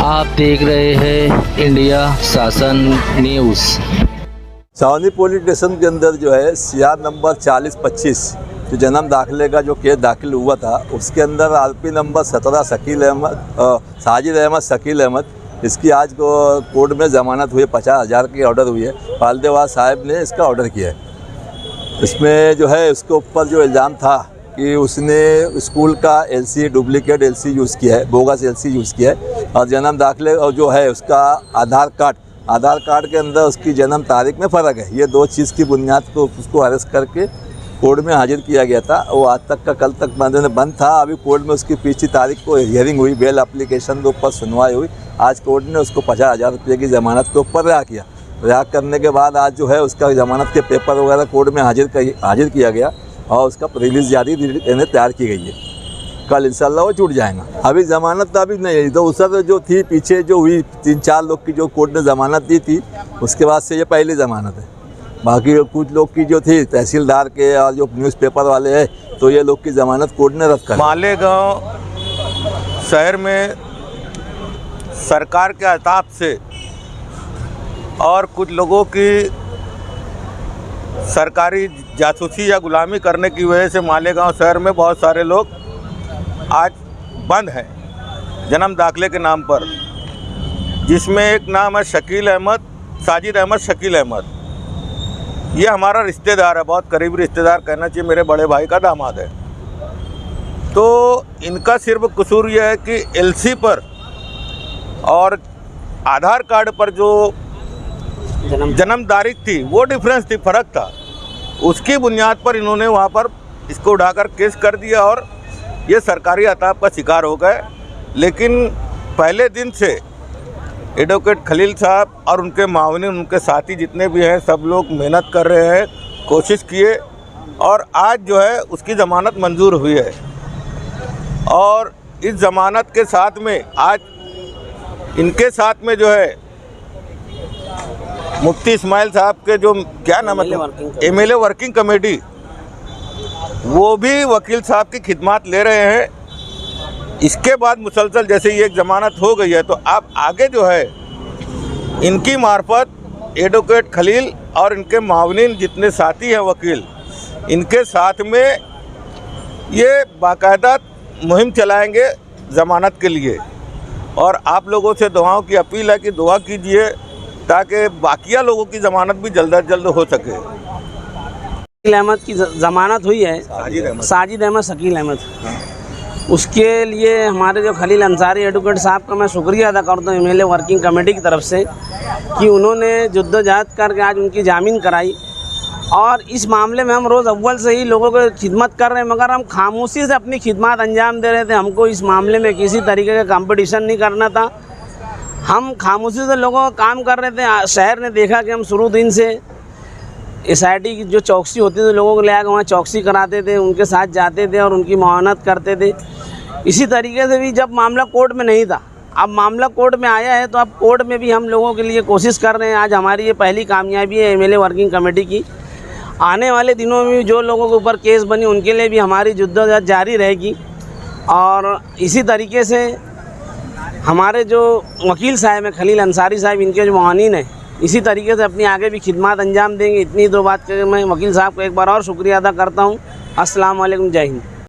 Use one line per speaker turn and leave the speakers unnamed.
आप देख रहे हैं इंडिया शासन न्यूज़।
छावनी पुलिस स्टेशन के अंदर जो है सीआर नंबर 4025 जो जन्म दाखिले का जो केस दाखिल हुआ था, उसके अंदर आरोपी नंबर 17 साजिद अहमद शकील अहमद, इसकी आज को कोर्ट में ज़मानत हुई है। 50,000 की ऑर्डर हुई है। पालदेवास साहब ने इसका ऑर्डर किया है। इसमें जो है उसके ऊपर जो इल्ज़ाम था कि उसने स्कूल का एलसी डुप्लीकेट एलसी यूज़ किया है, बोगस एलसी यूज़ किया है, और जन्म दाखिले और जो है उसका आधार कार्ड के अंदर उसकी जन्म तारीख में फ़र्क है। ये दो चीज़ की बुनियाद को उसको अरेस्ट करके कोर्ट में हाजिर किया गया था। वो आज तक का कल तक बंद था। अभी कोर्ट में उसकी पिछली तारीख को हियरिंग हुई, बेल एप्लीकेशन के ऊपर सुनवाई हुई। आज कोर्ट ने उसको 50,000 रुपये की ज़मानत के ऊपर रिहा किया। रिहा करने के बाद आज जो है उसका ज़मानत के पेपर वगैरह कोर्ट में हाजिर किया गया और उसका रिलीज़ जारी तैयार की गई है। कल इंशाल्लाह वो छूट जाएगा। अभी ज़मानत अभी नहीं है, तो उस जो थी पीछे जो हुई 3-4 लोग की जो कोर्ट ने ज़मानत दी थी, उसके बाद से ये पहली ज़मानत है। बाकी कुछ लोग की जो थी तहसीलदार के और जो न्यूज़पेपर वाले हैं, तो ये लोग की ज़मानत कोर्ट ने रद्द कर।
मालेगांव शहर में सरकार के अताब से और कुछ लोगों की सरकारी जासूसी या गुलामी करने की वजह से मालेगांव शहर में बहुत सारे लोग आज बंद हैं जन्म दाखिले के नाम पर, जिसमें एक नाम है साजिद अहमद शकील अहमद। ये हमारा रिश्तेदार है, बहुत करीबी रिश्तेदार कहना चाहिए, मेरे बड़े भाई का दामाद है। तो इनका सिर्फ कसूर यह है कि एलसी पर और आधार कार्ड पर जो जन्म तारीख थी वो डिफरेंस थी, फ़र्क था। उसकी बुनियाद पर इन्होंने वहाँ पर इसको उठाकर केस कर दिया और ये सरकारी अताब का शिकार हो गए। लेकिन पहले दिन से एडवोकेट खलील साहब और उनके मावनी, उनके साथी जितने भी हैं, सब लोग मेहनत कर रहे हैं, कोशिश किए, और आज जो है उसकी ज़मानत मंजूर हुई है। और इस ज़मानत के साथ में आज इनके साथ में जो है मुफ्ती इस्माइल साहब के जो क्या नाम है MLA वर्किंग कमेटी, वो भी वकील साहब की खिदमत ले रहे हैं। इसके बाद मुसलसल जैसे ये एक ज़मानत हो गई है, तो अब आगे जो है इनकी मार्फत एडवोकेट खलील और इनके मावनीन जितने साथी हैं वकील, इनके साथ में ये बाकायदा मुहिम चलाएंगे ज़मानत के लिए। और आप लोगों से दुआओं की अपील है कि दुआ कीजिए ताकि बाकिया लोगों की ज़मानत भी जल्द अज जल्द हो सके।
शकील अहमद की ज़मानत हुई है, साजिद अहमद शकील अहमद, उसके लिए हमारे जो खलील अंसारी एडवोकेट साहब का मैं शुक्रिया अदा करता हूँ MLA वर्किंग कमेटी की तरफ से कि उन्होंने जद्दोजहद करके आज उनकी जामीन कराई। और इस मामले में हम रोज़ अव्वल से ही लोगों को खिदमत कर रहे हैं, मगर हम खामोशी से अपनी खिदमत अंजाम दे रहे थे। हमको इस मामले में किसी तरीके का कंपटीशन नहीं करना था। हम खामोशी से लोगों का काम कर रहे थे। शहर ने देखा कि हम शुरू दिन से SIT की जो चौकसी होती थी, लोगों को ले आकर वहाँ चौकसी कराते थे, उनके साथ जाते थे और उनकी मुआवनत करते थे। इसी तरीके से भी जब मामला कोर्ट में नहीं था, अब मामला कोर्ट में आया है, तो अब कोर्ट में भी हम लोगों के लिए कोशिश कर रहे हैं। आज हमारी ये पहली कामयाबी है MLA वर्किंग कमेटी की। आने वाले दिनों में जो लोगों के ऊपर केस बनी, उनके लिए भी हमारी जद्दोजहद जारी रहेगी। और इसी तरीके से हमारे जो वकील साहब हैं खलील अंसारी साहब, इनके जो मुआवनीन हैं, इसी तरीके से अपनी आगे भी खिदमत अंजाम देंगे। इतनी दो बात करके मैं वकील साहब को एक बार और शुक्रिया अदा करता हूँ। अस्सलाम वालेकुम, जय हिंद।